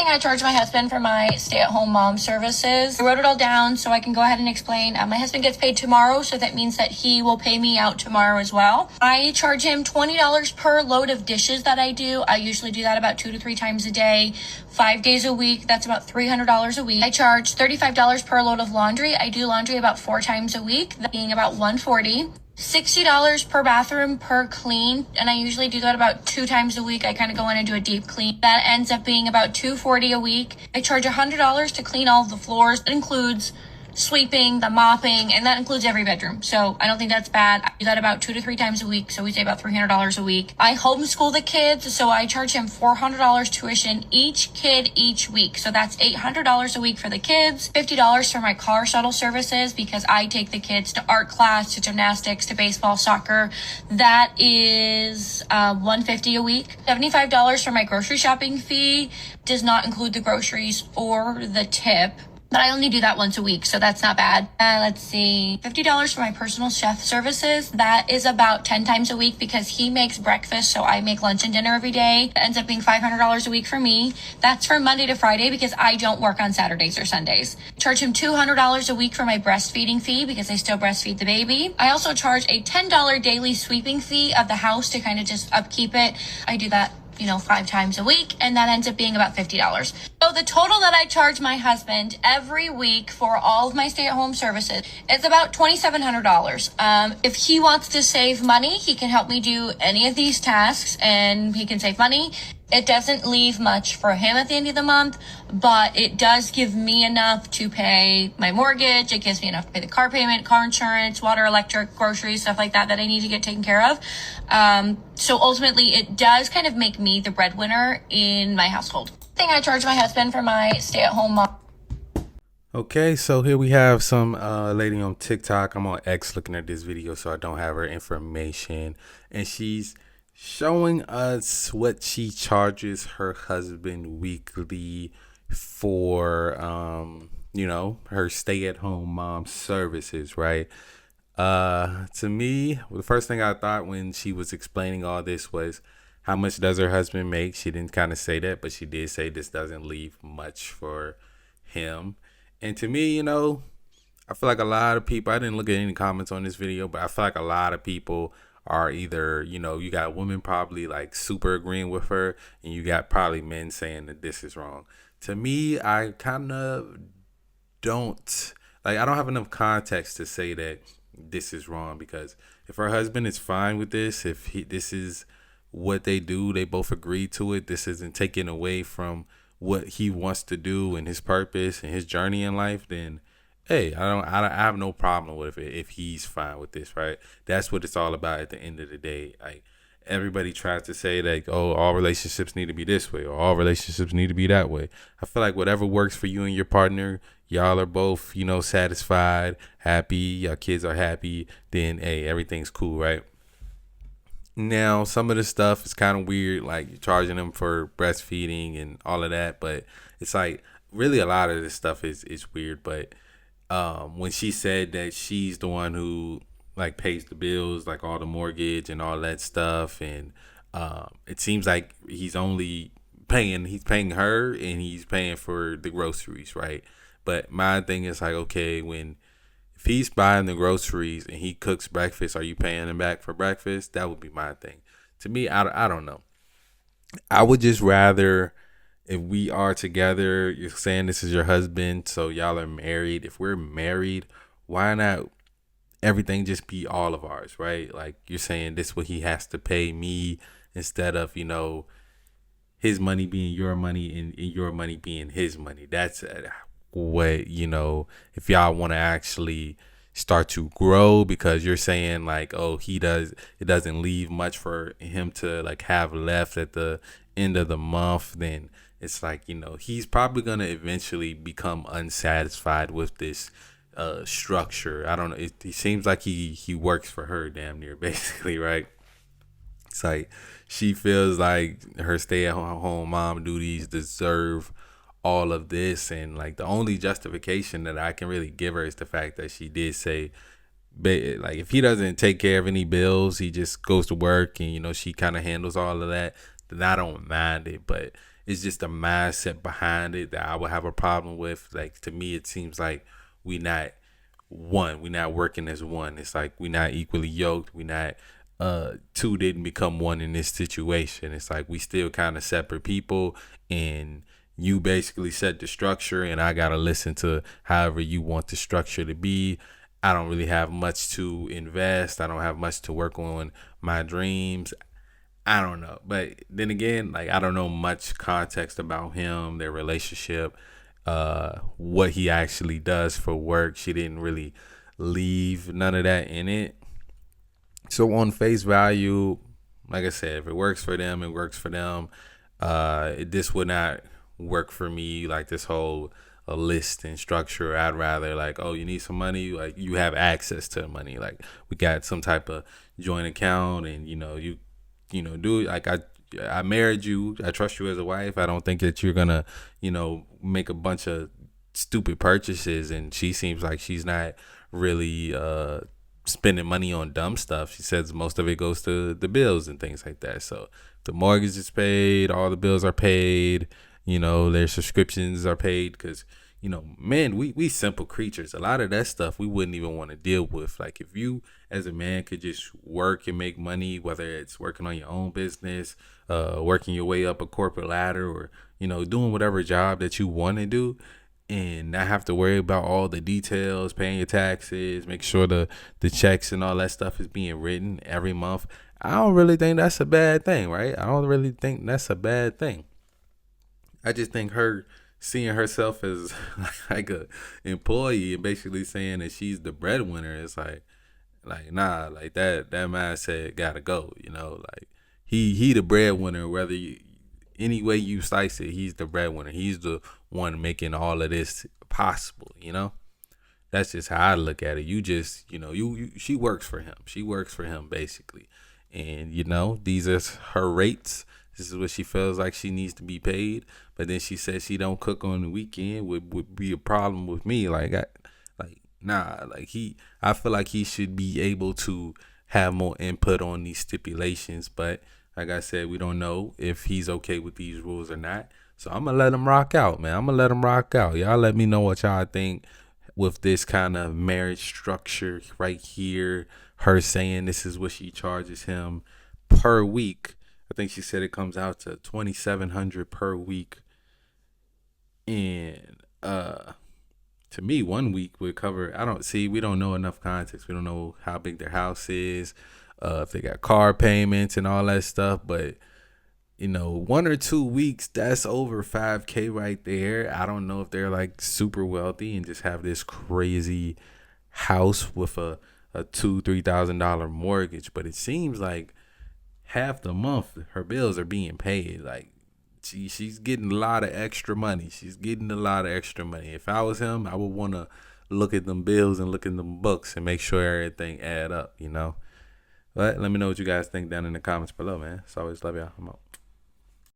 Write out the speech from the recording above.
thing I charge my husband for my stay-at-home mom services. I wrote it all down so I can go ahead and explain. My husband gets paid tomorrow, so that means that he will pay me out tomorrow as well. I charge him $20 per load of dishes that I do. I usually do that about 2 to 3 times a day, 5 days a week. That's about $300 a week. I charge $35 per load of laundry. I do laundry about 4 times a week, that being about $140. $60 per bathroom per clean, and I usually do that about 2 times a week. I kind of go in and do a deep clean. That ends up being about $240 a week. I charge $100 to clean all of the floors. It includes sweeping, the mopping, and that includes every bedroom. So I don't think that's bad. I do that about 2 to 3 times a week, so we say about $300 a week. I homeschool the kids, so I charge him $400 tuition each kid each week. So that's $800 a week for the kids, $50 for my car shuttle services because I take the kids to art class, to gymnastics, to baseball, soccer. That is $150 a week. $75 for my grocery shopping fee. Does not include the groceries or the tip. But I only do that once a week, so that's not bad. Let's see, $50 for my personal chef services. That is about 10 times a week because he makes breakfast, so I make lunch and dinner every day. It ends up being $500 a week for me. That's from Monday to Friday because I don't work on Saturdays or Sundays. Charge him $200 a week for my breastfeeding fee because I still breastfeed the baby. I also charge a $10 daily sweeping fee of the house to kind of just upkeep it. I do that 5 times a week, and that ends up being about $50. So the total that I charge my husband every week for all of my stay-at-home services is about $2,700. If he wants to save money, he can help me do any of these tasks, and he can save money. It doesn't leave much for him at the end of the month, but it does give me enough to pay my mortgage. It gives me enough to pay the car payment, car insurance, water, electric, groceries, stuff like that I need to get taken care of. So ultimately, it does kind of make me the breadwinner in my household. I think I charge my husband for my stay-at-home mom. Okay, so here we have some lady on TikTok. I'm on X looking at this video, so I don't have her information. And she's showing us what she charges her husband weekly for, her stay-at-home mom services, right? To me, the first thing I thought when she was explaining all this was, how much does her husband make? She didn't kind of say that, but she did say this doesn't leave much for him. And to me, I feel like a lot of people, I didn't look at any comments on this video, but I feel like a lot of people are either, you got women probably like super agreeing with her, and you got probably men saying that this is wrong. To me, I kind of don't, I don't have enough context to say that this is wrong, because if her husband is fine with this, this is what they do, they both agree to it, this isn't taken away from what he wants to do and his purpose and his journey in life, then hey, I have no problem with it if he's fine with this, right? That's what it's all about at the end of the day. Like, everybody tries to say that, oh, all relationships need to be this way or all relationships need to be that way. I feel like whatever works for you and your partner, y'all are both, satisfied, happy, your kids are happy, then hey, everything's cool, right? Now, some of the stuff is kind of weird, like you're charging them for breastfeeding and all of that, but it's like really a lot of this stuff is weird. But when she said that she's the one who like pays the bills, like all the mortgage and all that stuff, and it seems like he's paying her and he's paying for the groceries, right? But my thing is like, okay, if he's buying the groceries and he cooks breakfast, are you paying him back for breakfast? That would be my thing. To me, I don't know. I would just rather, if we are together, you're saying this is your husband, so y'all are married. If we're married, why not everything just be all of ours, right? Like, you're saying this is what he has to pay me instead of, his money being your money and your money being his money. That's what, if y'all want to actually start to grow, because you're saying like, oh, it doesn't leave much for him to like have left at the end of the month, then it's like, he's probably going to eventually become unsatisfied with this structure. I don't know. It seems like he works for her damn near, basically, right? It's like she feels like her stay-at-home mom duties deserve all of this, and like the only justification that I can really give her is the fact that she did say, like, if he doesn't take care of any bills, he just goes to work and she kind of handles all of that, then I don't mind it. But It's just the mindset behind it that I would have a problem with. Like, to me, it seems like we not one. We not working as one. It's like we not equally yoked. We not two didn't become one in this situation. It's like we still kind of separate people, and you basically set the structure, and I gotta listen to however you want the structure to be. I don't really have much to invest. I don't have much to work on my dreams. I don't know. But then again, like, I don't know much context about him, their relationship, what he actually does for work. She didn't really leave none of that in it. So on face value, like I said, if it works for them, it works for them. This would not work for me, like this whole a list and structure. I'd rather, like, oh, you need some money, like, you have access to the money. Like, we got some type of joint account, and do it. Like, I married you. I trust you as a wife. I don't think that you're gonna, make a bunch of stupid purchases. And she seems like she's not really spending money on dumb stuff. She says most of it goes to the bills and things like that. So the mortgage is paid, all the bills are paid, their subscriptions are paid, because man, we simple creatures. A lot of that stuff we wouldn't even want to deal with. Like, if you as a man could just work and make money, whether it's working on your own business, working your way up a corporate ladder, or doing whatever job that you want to do, and not have to worry about all the details, paying your taxes, make sure the checks and all that stuff is being written every month. I don't really think that's a bad thing, right? I don't really think that's a bad thing. I just think her seeing herself as like a employee and basically saying that she's the breadwinner is like nah, like that mindset gotta go. Like, he the breadwinner, whether any way you slice it, he's the breadwinner. He's the one making all of this possible. That's just how I look at it. You just, she works for him. She works for him basically, and these are her rates. This is what she feels like she needs to be paid. But then she says she don't cook on the weekend would be a problem with me. Nah, like, I feel like he should be able to have more input on these stipulations. But like I said, we don't know if he's okay with these rules or not. So I'm gonna let him rock out, man. I'm gonna let him rock out. Y'all let me know what y'all think with this kind of marriage structure right here. Her saying this is what she charges him per week. I think she said it comes out to $2,700 per week. And to me, 1 week would cover. We don't know enough context. We don't know how big their house is, if they got car payments and all that stuff. But 1 or 2 weeks, that's over $5K right there. I don't know if they're like super wealthy and just have this crazy house with a $2,000-$3,000 mortgage, but it seems like half the month her bills are being paid. Like, she's getting a lot of extra money. If I was him, I would want to look at them bills and look at them books and make sure everything add up. But let me know what you guys think down in the comments below, man. As always, love y'all. I'm out.